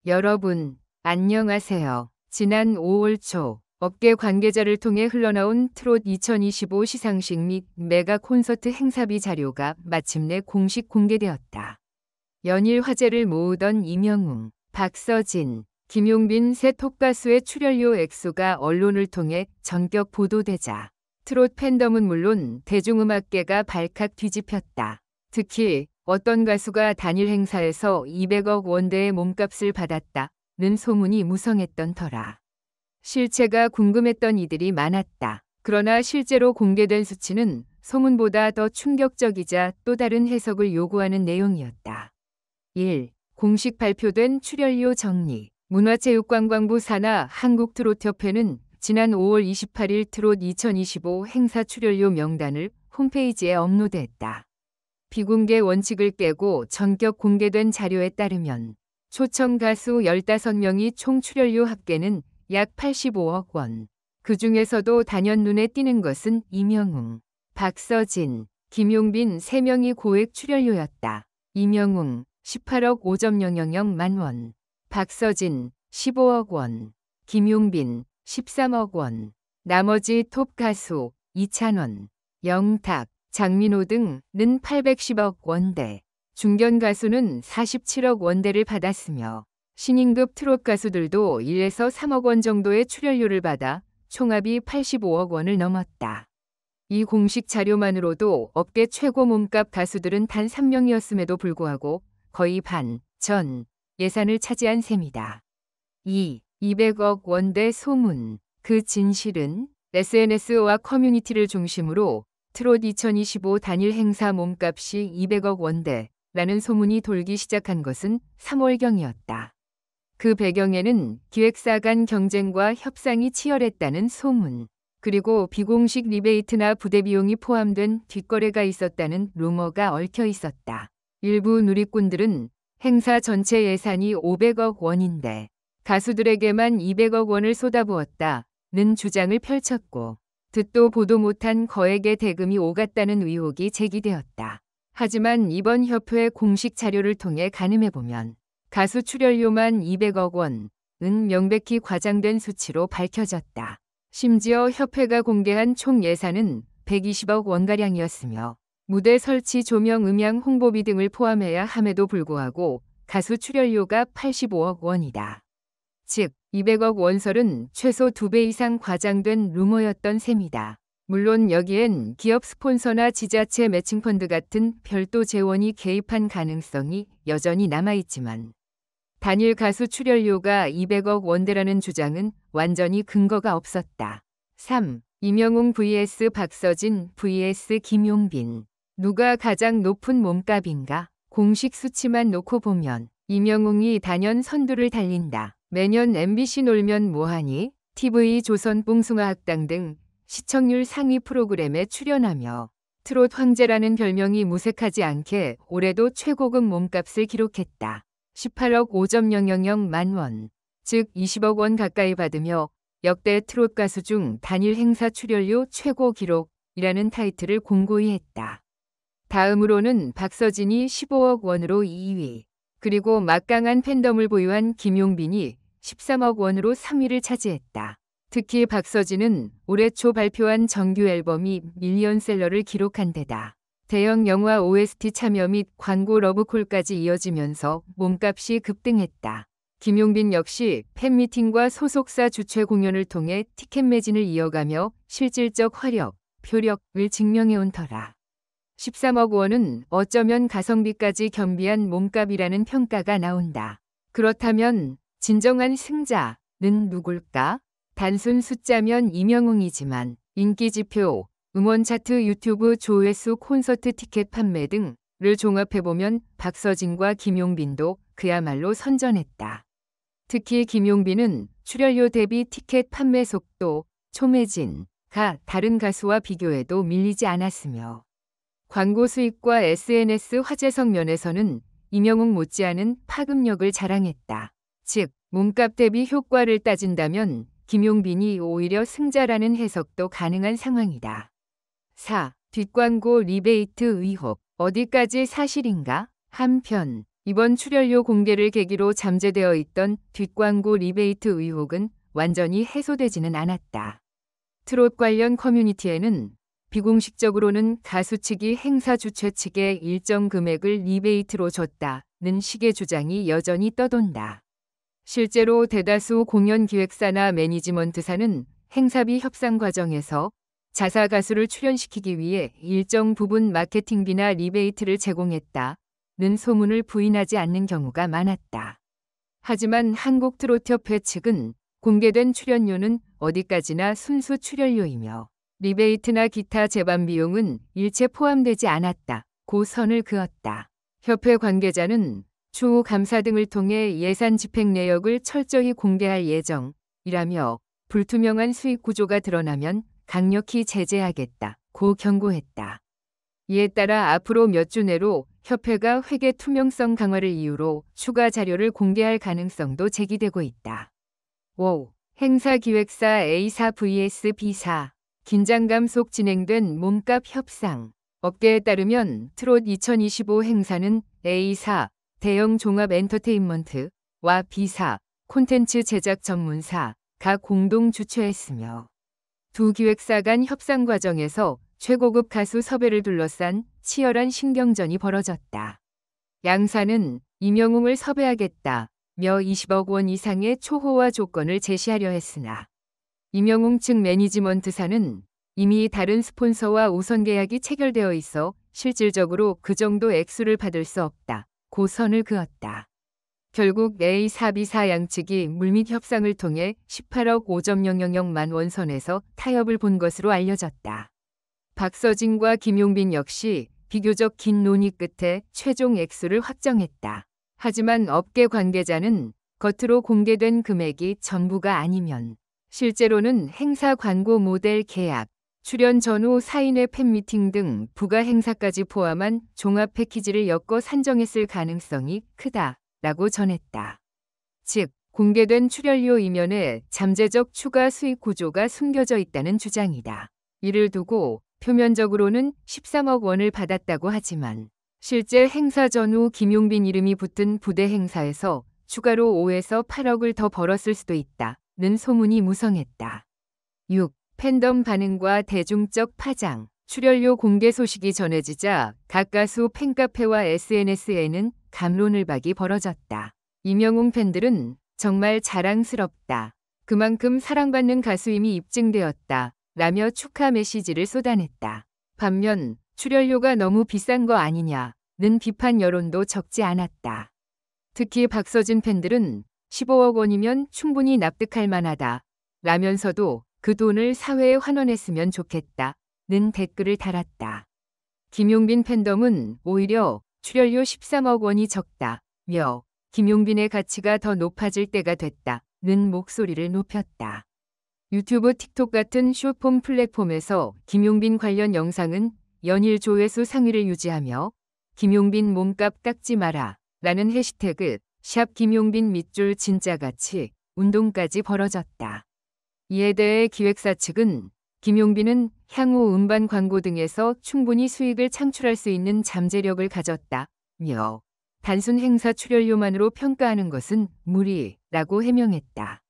여러분, 안녕하세요. 지난 5월 초 업계 관계자를 통해 흘러나온 트롯 2025 시상식 및 메가 콘서트 행사비 자료가 마침내 공식 공개되었다. 연일 화제를 모으던 임영웅, 박서진, 김용빈 세 톱가수의 출연료 액수가 언론을 통해 전격 보도되자 트롯 팬덤은 물론 대중음악계가 발칵 뒤집혔다. 특히 어떤 가수가 단일 행사에서 200억 원대의 몸값을 받았다는 소문이 무성했던 터라 실체가 궁금했던 이들이 많았다. 그러나 실제로 공개된 수치는 소문보다 더 충격적이자 또 다른 해석을 요구하는 내용이었다. 1. 공식 발표된 출연료 정리. 문화체육관광부 산하 한국트롯협회는 지난 5월 28일 트롯 2025 행사 출연료 명단을 홈페이지에 업로드했다. 비공개 원칙을 깨고 전격 공개된 자료에 따르면 초청 가수 15명이 총 출연료 합계는 약 85억 원. 그 중에서도 단연 눈에 띄는 것은 임영웅, 박서진, 김용빈 3명이 고액 출연료였다. 임영웅 18억 5,000만 원, 박서진 15억 원, 김용빈 13억 원. 나머지 톱 가수 이찬원, 영탁, 장민호 등은 810억 원대, 중견 가수는 47억 원대를 받았으며 신인급 트롯 가수들도 1에서 3억 원 정도의 출연료를 받아 총합이 85억 원을 넘었다. 이 공식 자료만으로도 업계 최고 몸값 가수들은 단 3명이었음에도 불구하고 거의 반, 전 예산을 차지한 셈이다. 2. 200억 원대 소문. 그 진실은 SNS와 커뮤니티를 중심으로 트롯 2025 단일 행사 몸값이 200억 원대라는 소문이 돌기 시작한 것은 3월경이었다. 그 배경에는 기획사 간 경쟁과 협상이 치열했다는 소문, 그리고 비공식 리베이트나 부대 비용이 포함된 뒷거래가 있었다는 루머가 얽혀 있었다. 일부 누리꾼들은 행사 전체 예산이 500억 원인데 가수들에게만 200억 원을 쏟아부었다는 주장을 펼쳤고, 듣도 보도 못한 거액의 대금이 오갔다는 의혹이 제기되었다. 하지만 이번 협회 공식 자료를 통해 가늠해보면 가수 출연료만 200억 원은 명백히 과장된 수치로 밝혀졌다. 심지어 협회가 공개한 총 예산은 120억 원가량이었으며 무대 설치, 조명, 음향, 홍보비 등을 포함해야 함에도 불구하고 가수 출연료가 85억 원이다. 즉 200억 원설은 최소 2배 이상 과장된 루머였던 셈이다. 물론 여기엔 기업 스폰서나 지자체 매칭펀드 같은 별도 재원이 개입한 가능성이 여전히 남아있지만 단일 가수 출연료가 200억 원대라는 주장은 완전히 근거가 없었다. 3. 임영웅 vs 박서진 vs 김용빈. 누가 가장 높은 몸값인가? 공식 수치만 놓고 보면 임영웅이 단연 선두를 달린다. 매년 MBC 놀면 뭐하니? TV 조선 뽕숭아 학당 등 시청률 상위 프로그램에 출연하며 트롯 황제라는 별명이 무색하지 않게 올해도 최고급 몸값을 기록했다. 18억 5,000만 원, 즉 20억 원 가까이 받으며 역대 트롯 가수 중 단일 행사 출연료 최고 기록이라는 타이틀을 공고히 했다. 다음으로는 박서진이 15억 원으로 2위, 그리고 막강한 팬덤을 보유한 김용빈이 13억 원으로 3위를 차지했다. 특히 박서진은 올해 초 발표한 정규 앨범이 밀리언셀러를 기록한 데다 대형 영화 OST 참여 및 광고 러브콜까지 이어지면서 몸값이 급등했다. 김용빈 역시 팬미팅과 소속사 주최 공연을 통해 티켓 매진을 이어가며 실질적 화력, 표력을 증명해온 터라 13억 원은 어쩌면 가성비까지 겸비한 몸값이라는 평가가 나온다. 그렇다면 진정한 승자는 누굴까? 단순 숫자면 임영웅이지만 인기지표, 음원 차트, 유튜브 조회수, 콘서트 티켓 판매 등을 종합해보면 박서진과 김용빈도 그야말로 선전했다. 특히 김용빈은 출연료 대비 티켓 판매 속도, 초매진가 다른 가수와 비교해도 밀리지 않았으며 광고 수익과 SNS 화제성 면에서는 임영웅 못지않은 파급력을 자랑했다. 즉, 몸값 대비 효과를 따진다면 김용빈이 오히려 승자라는 해석도 가능한 상황이다. 4. 뒷광고 리베이트 의혹. 어디까지 사실인가? 한편 이번 출연료 공개를 계기로 잠재되어 있던 뒷광고 리베이트 의혹은 완전히 해소되지는 않았다. 트롯 관련 커뮤니티에는 비공식적으로는 가수 측이 행사 주최 측에 일정 금액을 리베이트로 줬다는 식의 주장이 여전히 떠돈다. 실제로 대다수 공연 기획사나 매니지먼트사는 행사비 협상 과정에서 자사 가수를 출연시키기 위해 일정 부분 마케팅비나 리베이트를 제공했다는 소문을 부인하지 않는 경우가 많았다. 하지만 한국트로트협회 측은 공개된 출연료는 어디까지나 순수 출연료이며 리베이트나 기타 제반 비용은 일체 포함되지 않았다고 선을 그었다. 협회 관계자는 추후 감사 등을 통해 예산 집행 내역을 철저히 공개할 예정이라며 불투명한 수익 구조가 드러나면 강력히 제재하겠다고 경고했다. 이에 따라 앞으로 몇 주 내로 협회가 회계 투명성 강화를 이유로 추가 자료를 공개할 가능성도 제기되고 있다. 5. 행사 기획사 A사 vs B사. 긴장감 속 진행된 몸값 협상. 업계에 따르면 트롯 2025 행사는 A사 대형 종합 엔터테인먼트와 B사 콘텐츠 제작 전문사가 공동 주최했으며 두 기획사 간 협상 과정에서 최고급 가수 섭외를 둘러싼 치열한 신경전이 벌어졌다. 양사는 임영웅을 섭외하겠다며 20억 원 이상의 초호화 조건을 제시하려 했으나 임영웅 측 매니지먼트사는 이미 다른 스폰서와 우선 계약이 체결되어 있어 실질적으로 그 정도 액수를 받을 수 없다고 선을 그었다. 결국 A사 B사 양측이 물밑 협상을 통해 18억 5.000만 원 선에서 타협을 본 것으로 알려졌다. 박서진과 김용빈 역시 비교적 긴 논의 끝에 최종 액수를 확정했다. 하지만 업계 관계자는 겉으로 공개된 금액이 전부가 아니면 실제로는 행사 광고 모델 계약, 출연 전후 사인회 팬미팅 등 부가 행사까지 포함한 종합 패키지를 엮어 산정했을 가능성이 크다라고 전했다. 즉, 공개된 출연료 이면에 잠재적 추가 수익 구조가 숨겨져 있다는 주장이다. 이를 두고 표면적으로는 13억 원을 받았다고 하지만 실제 행사 전후 김용빈 이름이 붙은 부대 행사에서 추가로 5에서 8억을 더 벌었을 수도 있다는 소문이 무성했다. 6. 팬덤 반응과 대중적 파장. 출연료 공개 소식이 전해지자 각 가수 팬카페와 SNS에는 갑론을박이 벌어졌다. 임영웅 팬들은 정말 자랑스럽다. 그만큼 사랑받는 가수임이 입증되었다. 라며 축하 메시지를 쏟아냈다. 반면 출연료가 너무 비싼 거 아니냐는 비판 여론도 적지 않았다. 특히 박서진 팬들은 15억 원이면 충분히 납득할 만하다. 라면서도 그 돈을 사회에 환원했으면 좋겠다는 댓글을 달았다. 김용빈 팬덤은 오히려 출연료 13억 원이 적다며 김용빈의 가치가 더 높아질 때가 됐다는 목소리를 높였다. 유튜브, 틱톡 같은 숏폼 플랫폼에서 김용빈 관련 영상은 연일 조회수 상위를 유지하며 김용빈 몸값 깎지 마라 라는 해시태그 샵 김용빈 밑줄 진짜같이 운동까지 벌어졌다. 이에 대해 기획사 측은 김용빈은 향후 음반 광고 등에서 충분히 수익을 창출할 수 있는 잠재력을 가졌다며 단순 행사 출연료만으로 평가하는 것은 무리라고 해명했다.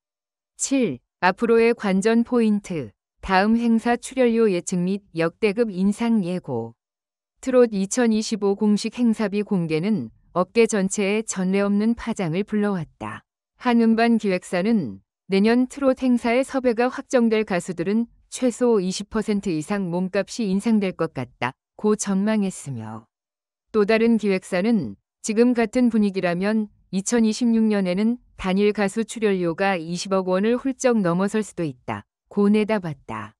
7. 앞으로의 관전 포인트. 다음 행사 출연료 예측 및 역대급 인상 예고. 트롯 2025 공식 행사비 공개는 업계 전체에 전례 없는 파장을 불러왔다. 한 음반 기획사는 내년 트롯 행사에 섭외가 확정될 가수들은 최소 20% 이상 몸값이 인상될 것 같다고 전망했으며 또 다른 기획사는 지금 같은 분위기라면 2026년에는 단일 가수 출연료가 20억 원을 훌쩍 넘어설 수도 있다고 내다봤다.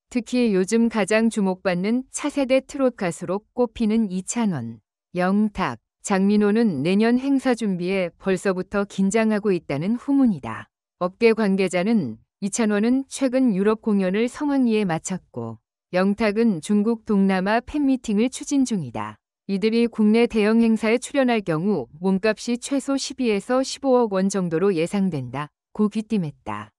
특히 요즘 가장 주목받는 차세대 트롯 가수로 꼽히는 이찬원, 영탁, 장민호는 내년 행사 준비에 벌써부터 긴장하고 있다는 후문이다. 업계 관계자는 이찬원은 최근 유럽 공연을 성황리에 마쳤고 영탁은 중국 동남아 팬미팅을 추진 중이다. 이들이 국내 대형 행사에 출연할 경우 몸값이 최소 12에서 15억 원 정도로 예상된다고 귀띔했다.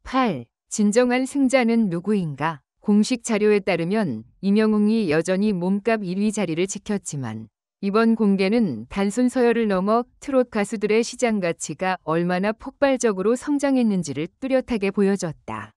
8. 진정한 승자는 누구인가? 공식 자료에 따르면 임영웅이 여전히 몸값 1위 자리를 지켰지만 이번 공개는 단순 서열을 넘어 트롯 가수들의 시장 가치가 얼마나 폭발적으로 성장했는지를 뚜렷하게 보여줬다.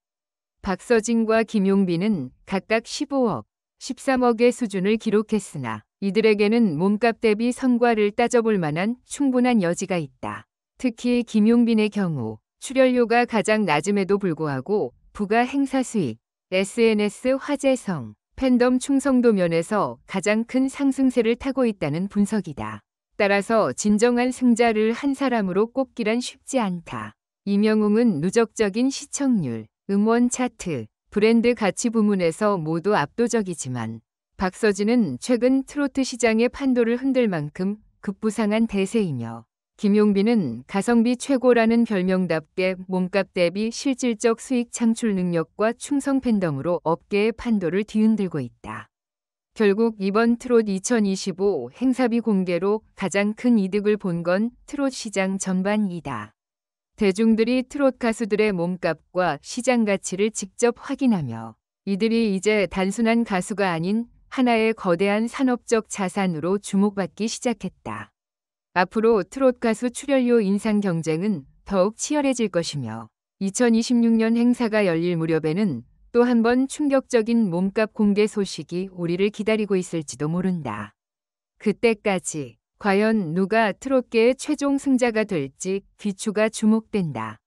박서진과 김용빈은 각각 15억, 13억의 수준을 기록했으나 이들에게는 몸값 대비 성과를 따져볼 만한 충분한 여지가 있다. 특히 김용빈의 경우 출연료가 가장 낮음에도 불구하고 부가 행사 수익, SNS 화제성, 팬덤 충성도 면에서 가장 큰 상승세를 타고 있다는 분석이다. 따라서 진정한 승자를 한 사람으로 꼽기란 쉽지 않다. 임영웅은 누적적인 시청률, 음원 차트, 브랜드 가치 부문에서 모두 압도적이지만 박서진은 최근 트로트 시장의 판도를 흔들 만큼 급부상한 대세이며 김용빈은 가성비 최고라는 별명답게 몸값 대비 실질적 수익 창출 능력과 충성 팬덤으로 업계의 판도를 뒤흔들고 있다. 결국 이번 트롯 2025 행사비 공개로 가장 큰 이득을 본 건 트롯 시장 전반이다. 대중들이 트롯 가수들의 몸값과 시장 가치를 직접 확인하며 이들이 이제 단순한 가수가 아닌 하나의 거대한 산업적 자산으로 주목받기 시작했다. 앞으로 트롯 가수 출연료 인상 경쟁은 더욱 치열해질 것이며 2026년 행사가 열릴 무렵에는 또 한 번 충격적인 몸값 공개 소식이 우리를 기다리고 있을지도 모른다. 그때까지 과연 누가 트롯계의 최종 승자가 될지 귀추가 주목된다.